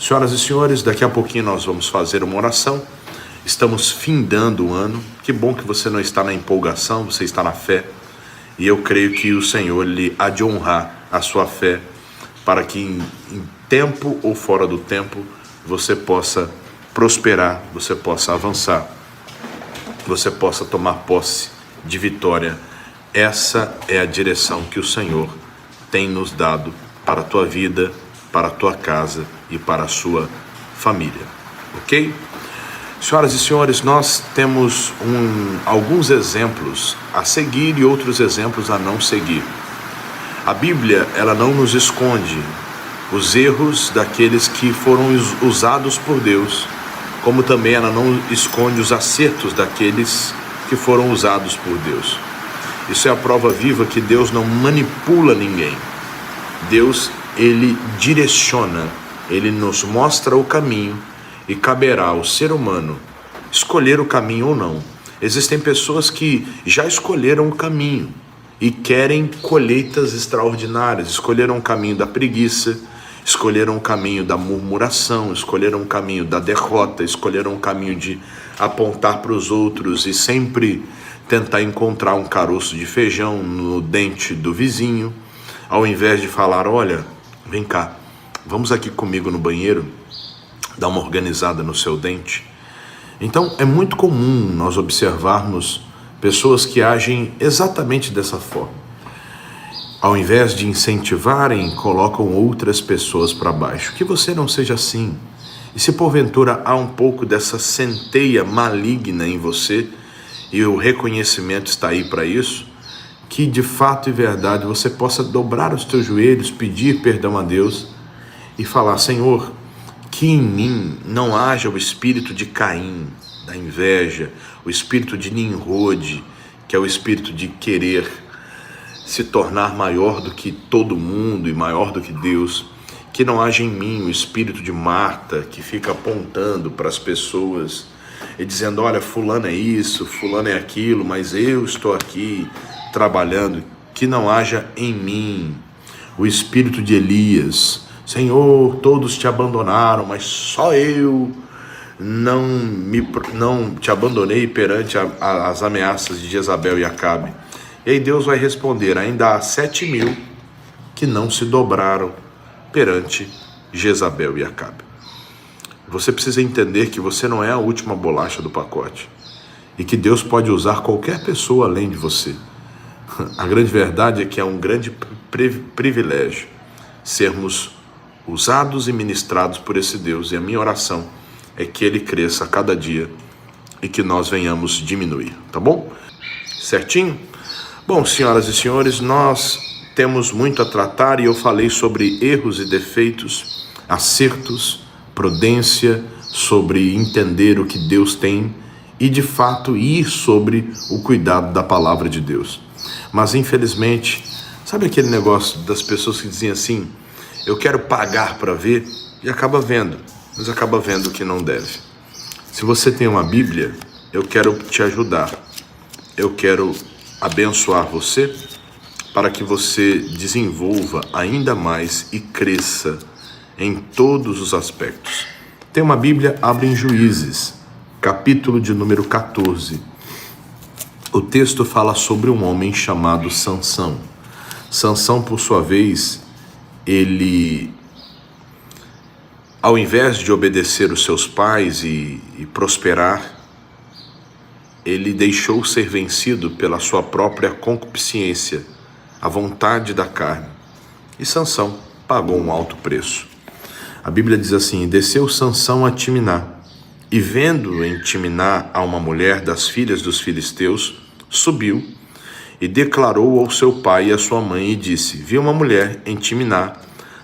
Senhoras e senhores, daqui a pouquinho nós vamos fazer uma oração. Estamos findando o ano. Que bom que você não está na empolgação, você está na fé. E eu creio que o Senhor lhe há de honrar a sua fé, para que em tempo ou fora do tempo você possa prosperar, você possa avançar, você possa tomar posse de vitória. Essa é a direção que o Senhor tem nos dado para a tua vida, para a tua casa e para a sua família, ok? Senhoras e senhores, nós temos alguns exemplos a seguir e outros exemplos a não seguir. A Bíblia, ela não nos esconde os erros daqueles que foram usados por Deus, como também ela não esconde os acertos daqueles que foram usados por Deus. Isso é a prova viva que Deus não manipula ninguém. Deus, ele direciona, ele nos mostra o caminho e caberá ao ser humano escolher o caminho ou não. Existem pessoas que já escolheram o caminho e querem colheitas extraordinárias, escolheram o caminho da preguiça, escolheram o caminho da murmuração, escolheram o caminho da derrota, escolheram o caminho de apontar para os outros e sempre tentar encontrar um caroço de feijão no dente do vizinho, ao invés de falar, olha, vem cá, vamos aqui comigo no banheiro, dar uma organizada no seu dente. Então é muito comum nós observarmos pessoas que agem exatamente dessa forma. Ao invés de incentivarem, colocam outras pessoas para baixo. Que você não seja assim. E se porventura há um pouco dessa centeia maligna em você, e o reconhecimento está aí para isso, que de fato e verdade você possa dobrar os teus joelhos, pedir perdão a Deus e falar, Senhor, que em mim não haja o espírito de Caim, da inveja, o espírito de Nimrod, que é o espírito de querer se tornar maior do que todo mundo e maior do que Deus. Que não haja em mim o espírito de Marta, que fica apontando para as pessoas e dizendo, olha, fulano é isso, fulano é aquilo, mas eu estou aqui trabalhando. Que não haja em mim o espírito de Elias, Senhor, todos te abandonaram, mas só eu não te abandonei perante as ameaças de Jezabel e Acabe. E aí Deus vai responder, ainda há 7.000 que não se dobraram perante Jezabel e Acabe. Você precisa entender que você não é a última bolacha do pacote e que Deus pode usar qualquer pessoa além de você. A grande verdade é que é um grande privilégio sermos usados e ministrados por esse Deus, e a minha oração é que ele cresça a cada dia e que nós venhamos diminuir, tá bom? Certinho? Bom, senhoras e senhores, nós temos muito a tratar e eu falei sobre erros e defeitos, acertos, prudência, sobre entender o que Deus tem e de fato ir sobre o cuidado da palavra de Deus. Mas infelizmente, sabe aquele negócio das pessoas que dizem assim, eu quero pagar para ver, e acaba vendo, mas acaba vendo o que não deve. Se você tem uma Bíblia, eu quero te ajudar, eu quero abençoar você para que você desenvolva ainda mais e cresça em todos os aspectos. Tem uma Bíblia, abre em Juízes, capítulo de número 14. O texto fala sobre um homem chamado Sansão. Sansão, por sua vez, ele, ao invés de obedecer os seus pais e prosperar, ele deixou ser vencido pela sua própria concupiscência, a vontade da carne. E Sansão pagou um alto preço. A Bíblia diz assim, desceu Sansão a Timná, e vendo em Timná a uma mulher das filhas dos filisteus, subiu e declarou ao seu pai e à sua mãe e disse, vi uma mulher em Timná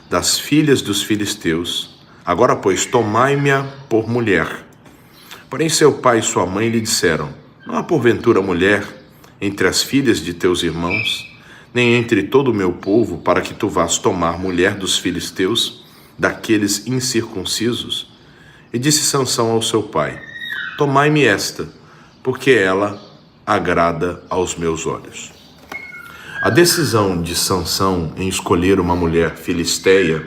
das filhas dos filisteus, agora pois tomai-me-a por mulher. Porém seu pai e sua mãe lhe disseram, não há porventura mulher entre as filhas de teus irmãos, nem entre todo o meu povo, para que tu vás tomar mulher dos filisteus, daqueles incircuncisos? E disse Sansão ao seu pai, tomai-me esta, porque ela agrada aos meus olhos. A decisão de Sansão em escolher uma mulher filisteia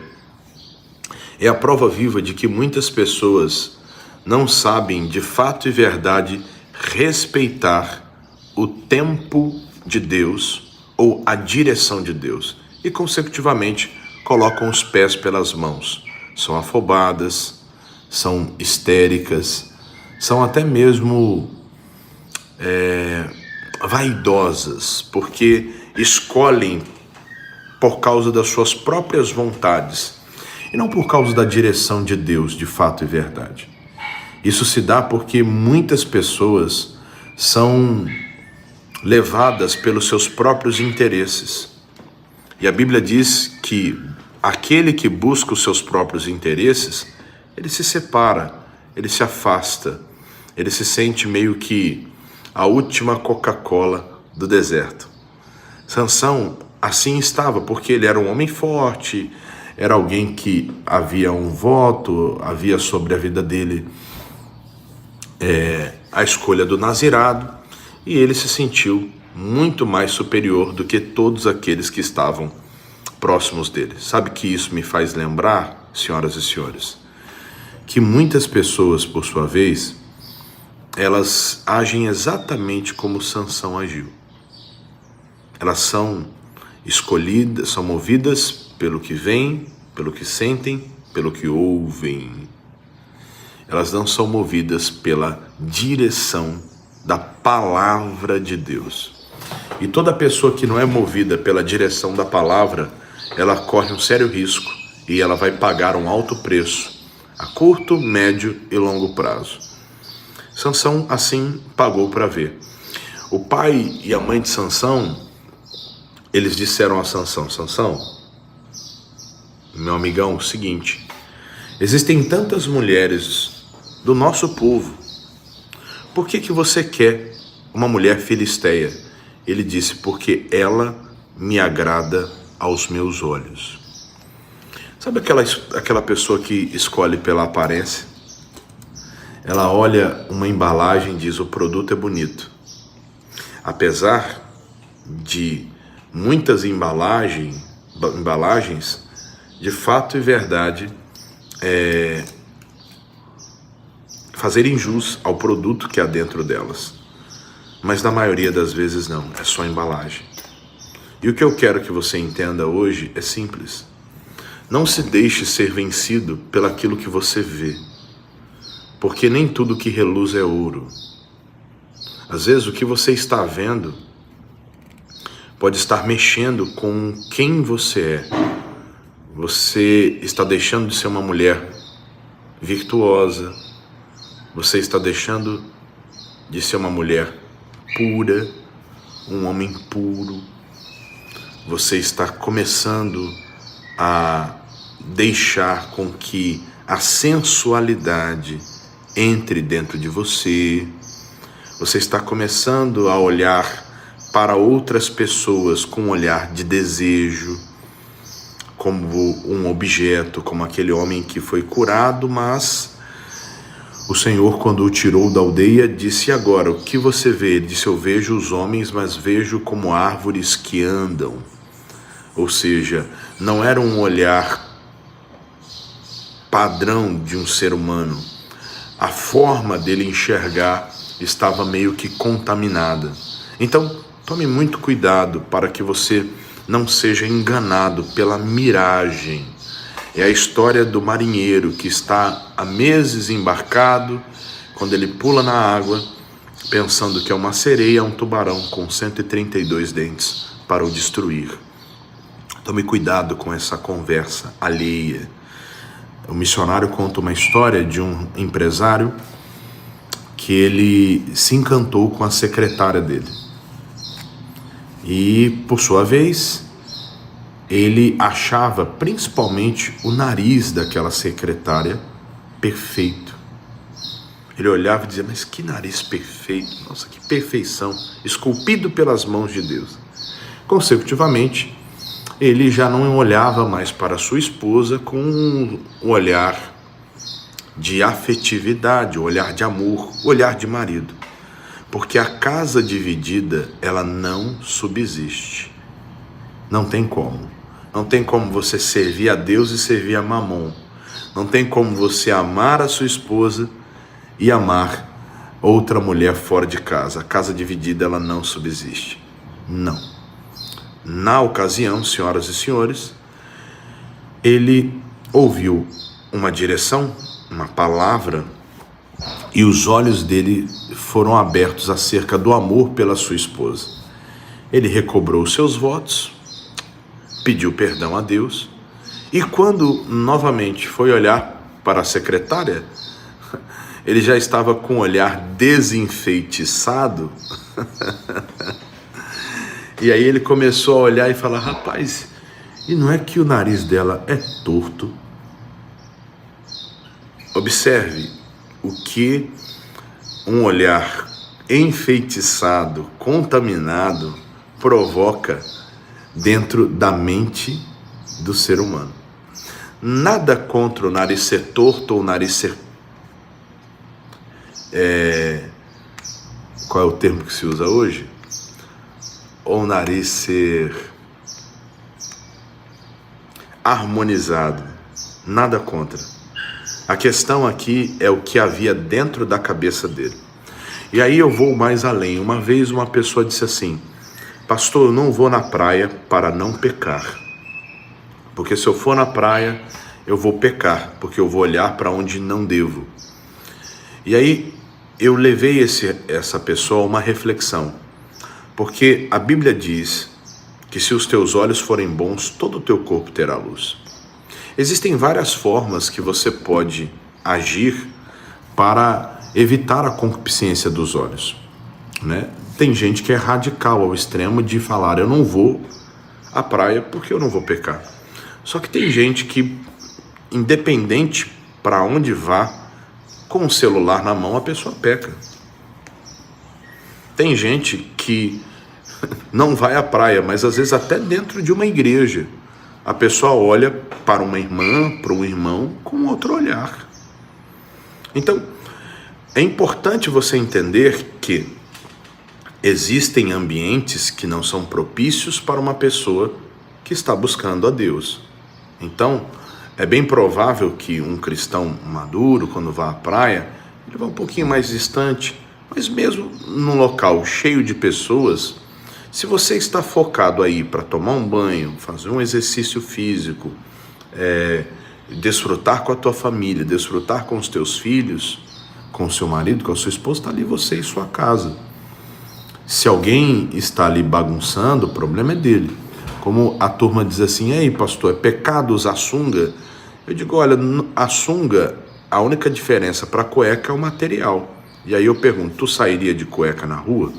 É a prova viva de que muitas pessoas não sabem de fato e verdade respeitar o tempo de Deus ou a direção de Deus e, consecutivamente, colocam os pés pelas mãos. São afobadas, são histéricas, são até mesmo vaidosas, porque escolhem por causa das suas próprias vontades e não por causa da direção de Deus, de fato e verdade. Isso se dá porque muitas pessoas são levadas pelos seus próprios interesses. E a Bíblia diz que aquele que busca os seus próprios interesses, ele se separa, ele se afasta, ele se sente meio que a última Coca-Cola do deserto. Sansão assim estava, porque ele era um homem forte, era alguém que havia um voto, havia sobre a vida dele a escolha do nazirado, e ele se sentiu muito mais superior do que todos aqueles que estavam próximos dele. Sabe que isso me faz lembrar, senhoras e senhores, que muitas pessoas, por sua vez, elas agem exatamente como Sansão agiu. Elas são escolhidas, são movidas pelo que veem, pelo que sentem, pelo que ouvem. Elas não são movidas pela direção da palavra de Deus. E toda pessoa que não é movida pela direção da palavra, ela corre um sério risco e ela vai pagar um alto preço, a curto, médio e longo prazo. Sansão, assim, pagou para ver. O pai e a mãe de Sansão, eles disseram a Sansão: Sansão, meu amigão, o seguinte, existem tantas mulheres do nosso povo, por que você quer uma mulher filisteia? Ele disse: porque ela me agrada aos meus olhos. Sabe aquela pessoa que escolhe pela aparência? Ela olha uma embalagem e diz: o produto é bonito. Apesar de muitas embalagens, de fato e verdade, fazerem jus ao produto que há dentro delas. Mas na maioria das vezes não, é só embalagem. E o que eu quero que você entenda hoje é simples. Não se deixe ser vencido pelaquilo que você vê, porque nem tudo que reluz é ouro. Às vezes o que você está vendo pode estar mexendo com quem você é. Você está deixando de ser uma mulher virtuosa, você está deixando de ser uma mulher pura, um homem puro. Você está começando a deixar com que a sensualidade entre dentro de você. Você está começando a olhar para outras pessoas com um olhar de desejo, como um objeto, como aquele homem que foi curado, mas o Senhor, quando o tirou da aldeia, disse: agora, o que você vê? Ele disse: eu vejo os homens, mas vejo como árvores que andam. Ou seja, não era um olhar padrão de um ser humano. A forma dele enxergar estava meio que contaminada. Então, tome muito cuidado para que você não seja enganado pela miragem. É a história do marinheiro que está há meses embarcado, quando ele pula na água, pensando que é uma sereia, um tubarão com 132 dentes para o destruir. Tome cuidado com essa conversa alheia. O missionário conta uma história de um empresário que ele se encantou com a secretária dele. E, por sua vez, ele achava principalmente o nariz daquela secretária perfeito. Ele olhava e dizia: mas que nariz perfeito, nossa, que perfeição, esculpido pelas mãos de Deus. Consecutivamente, ele já não olhava mais para sua esposa com um olhar de afetividade, um olhar de amor, um olhar de marido. Porque a casa dividida, ela não subsiste. Não tem como. Não tem como você servir a Deus e servir a Mamon. Não tem como você amar a sua esposa e amar outra mulher fora de casa. A casa dividida, ela não subsiste. Não. Na ocasião, senhoras e senhores, ele ouviu uma direção, uma palavra, e os olhos dele foram abertos acerca do amor pela sua esposa. Ele recobrou os seus votos, pediu perdão a Deus, e quando novamente foi olhar para a secretária, ele já estava com o olhar desenfeitiçado. E aí ele começou a olhar e falar: rapaz, e não é que o nariz dela é torto? Observe o que um olhar enfeitiçado, contaminado, provoca dentro da mente do ser humano. Nada contra o nariz ser torto ou o nariz ser... Qual é o termo que se usa hoje? Ou o nariz ser harmonizado. Nada contra. A questão aqui é o que havia dentro da cabeça dele. E aí eu vou mais além. Uma vez uma pessoa disse assim: pastor, eu não vou na praia para não pecar. Porque se eu for na praia, eu vou pecar, porque eu vou olhar para onde não devo. E aí eu levei essa pessoa a uma reflexão. Porque a Bíblia diz que se os teus olhos forem bons, todo o teu corpo terá luz. Existem várias formas que você pode agir para evitar a concupiscência dos olhos, né? Tem gente que é radical ao extremo de falar: eu não vou à praia porque eu não vou pecar. Só que tem gente que, independente para onde vá, com o celular na mão, a pessoa peca. Tem gente que não vai à praia, mas às vezes até dentro de uma igreja, a pessoa olha para uma irmã, para um irmão, com outro olhar. Então, é importante você entender que existem ambientes que não são propícios para uma pessoa que está buscando a Deus. Então, é bem provável que um cristão maduro, quando vá à praia, ele vá um pouquinho mais distante, mas mesmo num local cheio de pessoas, se você está focado aí para tomar um banho, fazer um exercício físico, desfrutar com a tua família, desfrutar com os teus filhos, com o seu marido, com a sua esposa, está ali você e sua casa. Se alguém está ali bagunçando, o problema é dele. Como a turma diz assim: ei pastor, é pecado usar sunga? Eu digo: olha, a sunga, a única diferença para a cueca é o material. E aí eu pergunto: tu sairia de cueca na rua?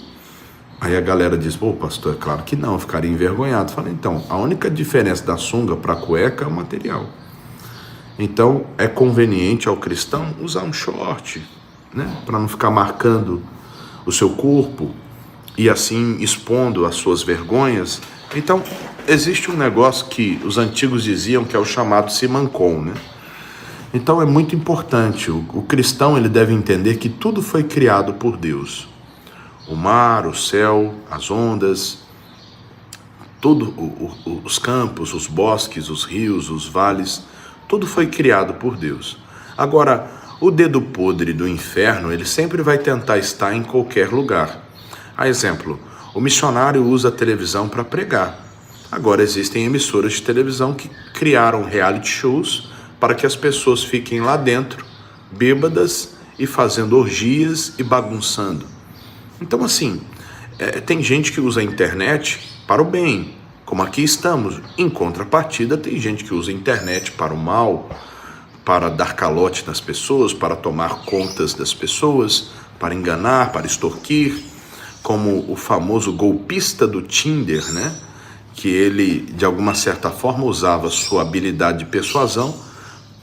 Aí a galera diz: pô pastor, é claro que não, eu ficaria envergonhado. Eu falei: então, a única diferença da sunga para a cueca é o material. Então é conveniente ao cristão usar um short, né, para não ficar marcando o seu corpo e assim expondo as suas vergonhas. Então existe um negócio que os antigos diziam que é o chamado simancol, né? Então é muito importante, o cristão ele deve entender que tudo foi criado por Deus. O mar, o céu, as ondas, os campos, os bosques, os rios, os vales, tudo foi criado por Deus. Agora, o dedo podre do inferno, ele sempre vai tentar estar em qualquer lugar. A exemplo, o missionário usa a televisão para pregar. Agora existem emissoras de televisão que criaram reality shows para que as pessoas fiquem lá dentro, bêbadas e fazendo orgias e bagunçando. Então assim, tem gente que usa a internet para o bem, como aqui estamos. Em contrapartida, tem gente que usa a internet para o mal, para dar calote nas pessoas, para tomar contas das pessoas, para enganar, para extorquir, como o famoso golpista do Tinder, né? Que ele, de alguma certa forma, usava sua habilidade de persuasão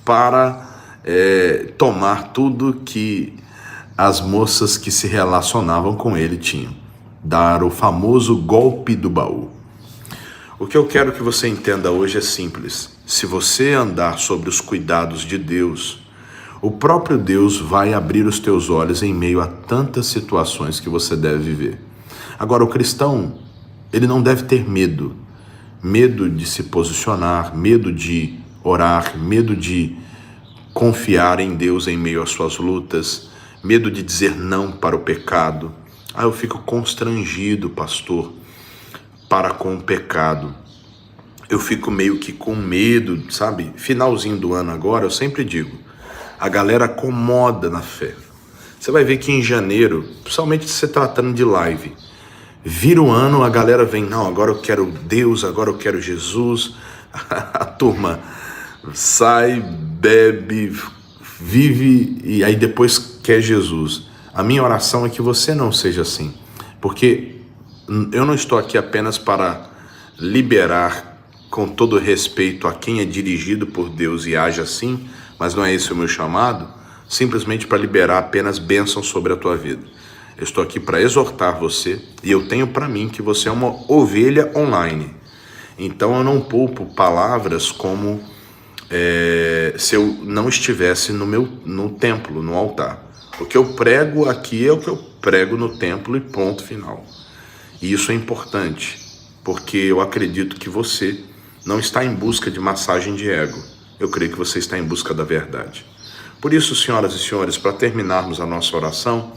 para tomar tudo que as moças que se relacionavam com ele tinham. Dar o famoso golpe do baú. O que eu quero que você entenda hoje é simples. Se você andar sobre os cuidados de Deus, o próprio Deus vai abrir os teus olhos em meio a tantas situações que você deve viver. Agora, o cristão, ele não deve ter medo. Medo de se posicionar, medo de orar, medo de confiar em Deus em meio às suas lutas, medo de dizer não para o pecado. Eu fico constrangido, pastor, para com o pecado. Eu fico meio que com medo, sabe? Finalzinho do ano agora, eu sempre digo, a galera acomoda na fé. Você vai ver que em janeiro, principalmente se tratando de live, vira o ano, a galera vem, não, agora eu quero Deus, agora eu quero Jesus. A turma sai, bebe, vive e aí depois quer Jesus. A minha oração é que você não seja assim, porque eu não estou aqui apenas para liberar, com todo respeito a quem é dirigido por Deus e age assim, mas não é esse o meu chamado, simplesmente para liberar apenas bênçãos sobre a tua vida. Eu estou aqui para exortar você e eu tenho para mim que você é uma ovelha online. Então eu não poupo palavras como se eu não estivesse no templo, no altar. O que eu prego aqui é o que eu prego no templo e ponto final. E isso é importante, porque eu acredito que você não está em busca de massagem de ego. Eu creio que você está em busca da verdade. Por isso, senhoras e senhores, para terminarmos a nossa oração,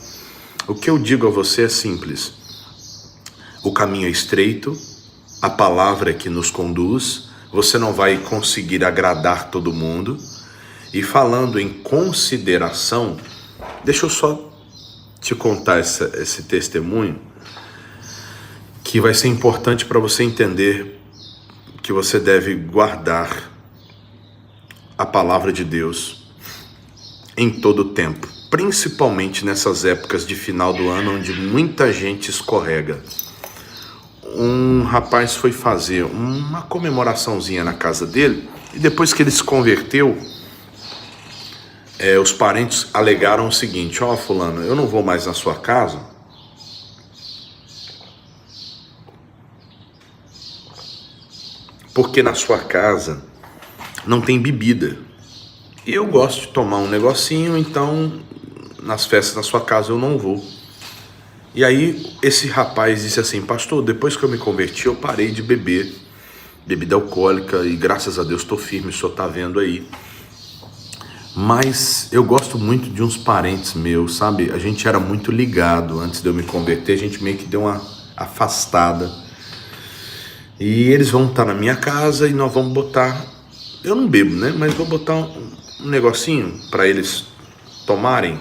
o que eu digo a você é simples. O caminho é estreito, a palavra é que nos conduz, você não vai conseguir agradar todo mundo. E falando em consideração, deixa eu só te contar esse testemunho, que vai ser importante para você entender que você deve guardar a palavra de Deus em todo o tempo, principalmente nessas épocas de final do ano, onde muita gente escorrega. Um rapaz foi fazer uma comemoraçãozinha na casa dele, e depois que ele se converteu, os parentes alegaram o seguinte: fulano, eu não vou mais na sua casa, porque na sua casa não tem bebida. E eu gosto de tomar um negocinho, então nas festas da sua casa eu não vou. E aí esse rapaz disse assim: pastor, depois que eu me converti eu parei de beber bebida alcoólica e graças a Deus estou firme, o senhor está vendo aí. Mas eu gosto muito de uns parentes meus, sabe? A gente era muito ligado antes de eu me converter, a gente meio que deu uma afastada. E eles vão estar na minha casa e nós vamos botar, eu não bebo, né? Mas vou botar um negocinho para eles tomarem.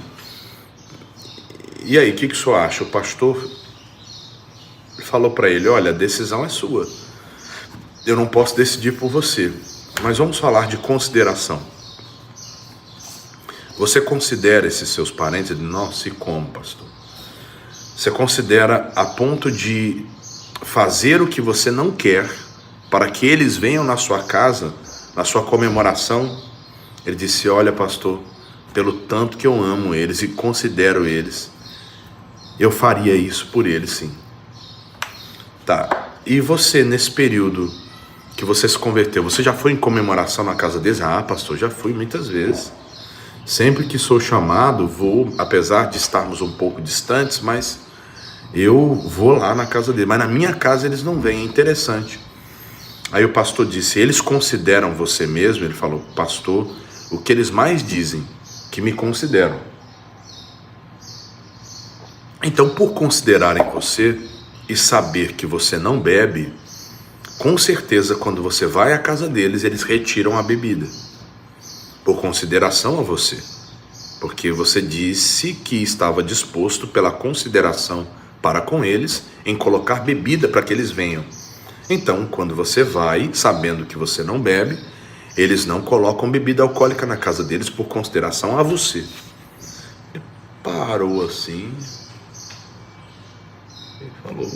E aí, o que o senhor acha? O pastor falou para ele: olha, a decisão é sua. Eu não posso decidir por você. Mas vamos falar de consideração. Você considera esses seus parentes? Nossa, e como, pastor? Você considera a ponto de fazer o que você não quer para que eles venham na sua casa, na sua comemoração? Ele disse: olha, pastor, pelo tanto que eu amo eles e considero eles, eu faria isso por eles, sim. Tá, e você, nesse período que você se converteu, você já foi em comemoração na casa deles? Pastor, já fui muitas vezes. Sempre que sou chamado, vou, apesar de estarmos um pouco distantes, mas eu vou lá na casa deles. Mas na minha casa eles não vêm, é interessante. Aí o pastor disse: eles consideram você mesmo? Ele falou: pastor, o que eles mais dizem, que me consideram. Então, por considerarem você e saber que você não bebe, com certeza quando você vai à casa deles, eles retiram a bebida, por consideração a você, porque você disse que estava disposto pela consideração para com eles em colocar bebida para que eles venham. Então, quando você vai, sabendo que você não bebe, eles não colocam bebida alcoólica na casa deles por consideração a você. Ele parou assim e falou: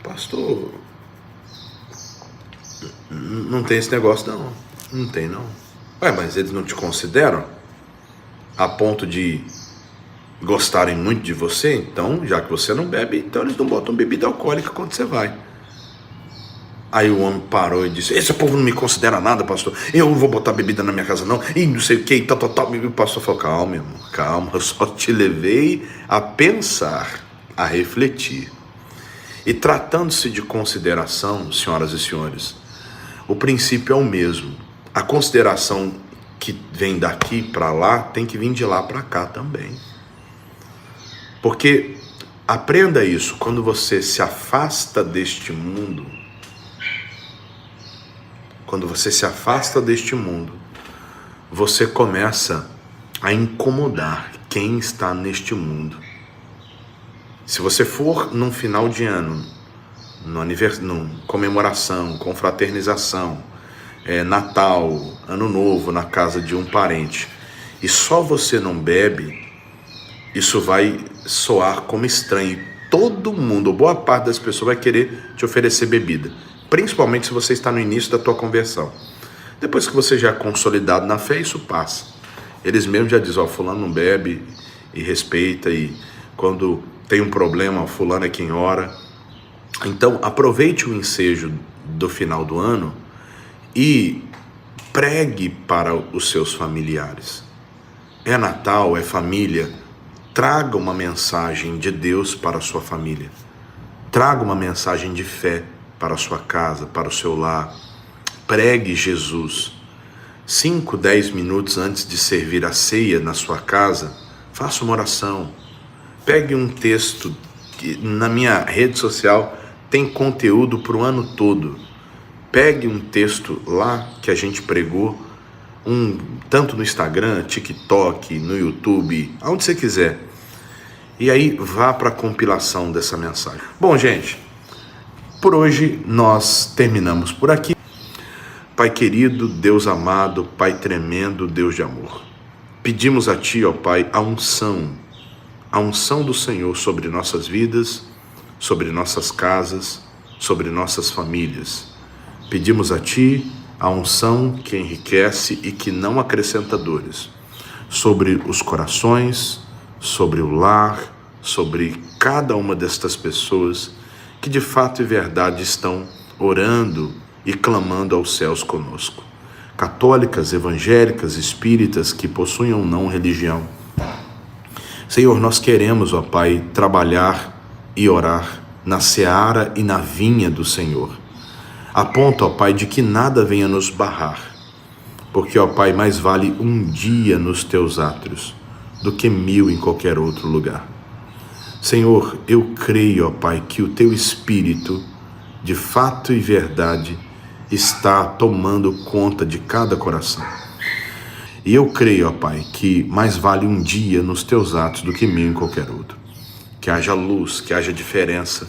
pastor, não tem esse negócio não. Não tem não. Mas eles não te consideram a ponto de gostarem muito de você? Então, já que você não bebe, então eles não botam bebida alcoólica quando você vai. Aí o homem parou e disse: esse povo não me considera nada, pastor, eu não vou botar bebida na minha casa não, e não sei o que, tal. E o pastor falou: calma, irmão, calma, eu só te levei a pensar, a refletir. E tratando-se de consideração, senhoras e senhores, o princípio é o mesmo. A consideração que vem daqui para lá tem que vir de lá para cá também. Porque aprenda isso, quando você se afasta deste mundo, você começa a incomodar quem está neste mundo. Se você for num final de ano, numa comemoração, confraternização, Natal, Ano Novo, na casa de um parente, e só você não bebe, isso vai soar como estranho. E todo mundo, ou boa parte das pessoas, vai querer te oferecer bebida, principalmente se você está no início da tua conversão. Depois que você já é consolidado na fé, isso passa. Eles mesmos já dizem, fulano não bebe, e respeita, e quando tem um problema, fulano é quem ora. Então aproveite o ensejo do final do ano e pregue para os seus familiares. É Natal, é família, traga uma mensagem de Deus para a sua família. Traga uma mensagem de fé para a sua casa, para o seu lar. Pregue Jesus. 5, 10 minutos antes de servir a ceia na sua casa, faça uma oração. Pegue um texto, que na minha rede social tem conteúdo para o ano todo. Pegue um texto lá que a gente pregou, tanto no Instagram, TikTok, no YouTube, aonde você quiser. E aí vá para a compilação dessa mensagem. Bom, gente, por hoje nós terminamos por aqui. Pai querido, Deus amado, Pai tremendo, Deus de amor. Pedimos a Ti, ó Pai, a unção do Senhor sobre nossas vidas, sobre nossas casas, sobre nossas famílias. Pedimos a Ti a unção que enriquece e que não acrescenta dores, sobre os corações, sobre o lar, sobre cada uma destas pessoas que de fato e verdade estão orando e clamando aos céus conosco. Católicas, evangélicas, espíritas, que possuem ou não religião. Senhor, nós queremos, ó Pai, trabalhar e orar na seara e na vinha do Senhor. A ponto, ó Pai, de que nada venha nos barrar. Porque, ó Pai, mais vale um dia nos teus átrios do que 1000 em qualquer outro lugar. Senhor, eu creio, ó Pai, que o teu Espírito, de fato e verdade, está tomando conta de cada coração. E eu creio, ó Pai, que mais vale um dia nos teus atos do que 1000 em qualquer outro. Que haja luz, que haja diferença,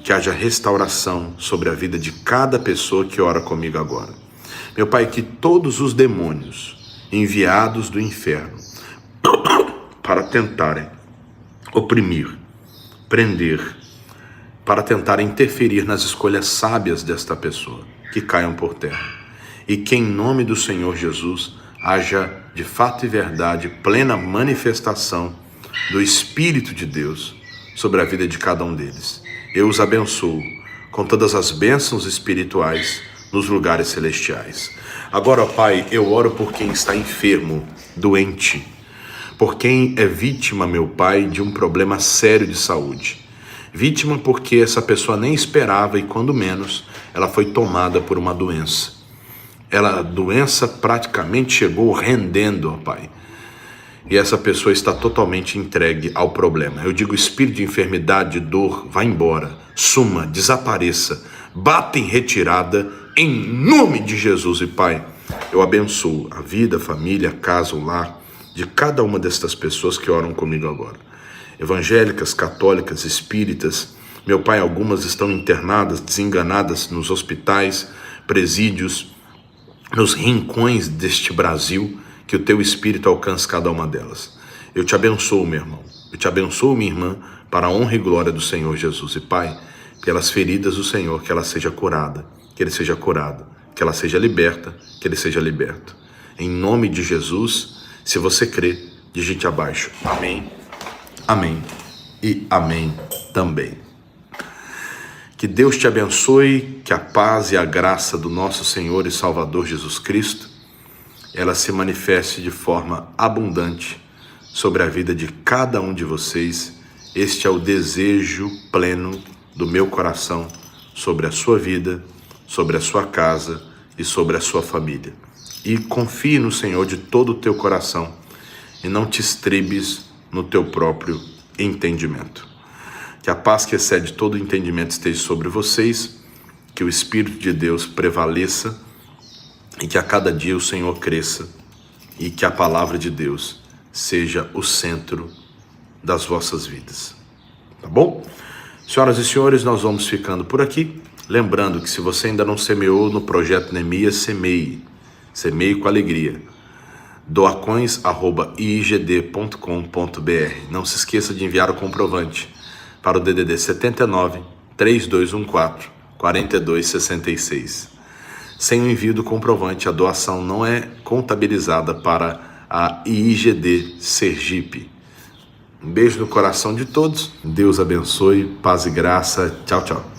que haja restauração sobre a vida de cada pessoa que ora comigo agora. Meu Pai, que todos os demônios enviados do inferno para tentarem oprimir, prender, para tentar interferir nas escolhas sábias desta pessoa, que caiam por terra. E que em nome do Senhor Jesus haja de fato e verdade plena manifestação do Espírito de Deus sobre a vida de cada um deles. Eu os abençoo com todas as bênçãos espirituais nos lugares celestiais. Agora, ó Pai, eu oro por quem está enfermo, doente, por quem é vítima, meu Pai, de um problema sério de saúde. Vítima porque essa pessoa nem esperava e, quando menos, ela foi tomada por uma doença. A doença praticamente chegou rendendo, ó Pai. E essa pessoa está totalmente entregue ao problema. Eu digo, espírito de enfermidade, de dor, vá embora, suma, desapareça, bata em retirada, em nome de Jesus. E Pai, eu abençoo a vida, a família, a casa, o lar de cada uma destas pessoas que oram comigo agora. Evangélicas, católicas, espíritas, meu Pai, algumas estão internadas, desenganadas nos hospitais, presídios, nos rincões deste Brasil, que o teu Espírito alcance cada uma delas. Eu te abençoo, meu irmão, eu te abençoo, minha irmã, para a honra e glória do Senhor Jesus. E Pai, pelas feridas do Senhor, que ela seja curada, que ele seja curado, que ela seja liberta, que ele seja liberto. Em nome de Jesus, se você crê, digite abaixo. Amém. Amém e amém também. Que Deus te abençoe, que a paz e a graça do nosso Senhor e Salvador Jesus Cristo, ela se manifeste de forma abundante sobre a vida de cada um de vocês. Este é o desejo pleno do meu coração sobre a sua vida, sobre a sua casa e sobre a sua família. e confie no Senhor de todo o teu coração e não te estribes no teu próprio entendimento. Que a paz que excede todo entendimento esteja sobre vocês, que o Espírito de Deus prevaleça e que a cada dia o Senhor cresça e que a palavra de Deus seja o centro das vossas vidas. Tá bom? Senhoras e senhores, nós vamos ficando por aqui. Lembrando que se você ainda não semeou no Projeto Neemias, semeie. Semeie com alegria. doacões@iigd.com.br. Não se esqueça de enviar o comprovante para o DDD 79 3214 4266. Sem o envio do comprovante, a doação não é contabilizada para a IIGD Sergipe. Um beijo no coração de todos. Deus abençoe, paz e graça. Tchau, tchau.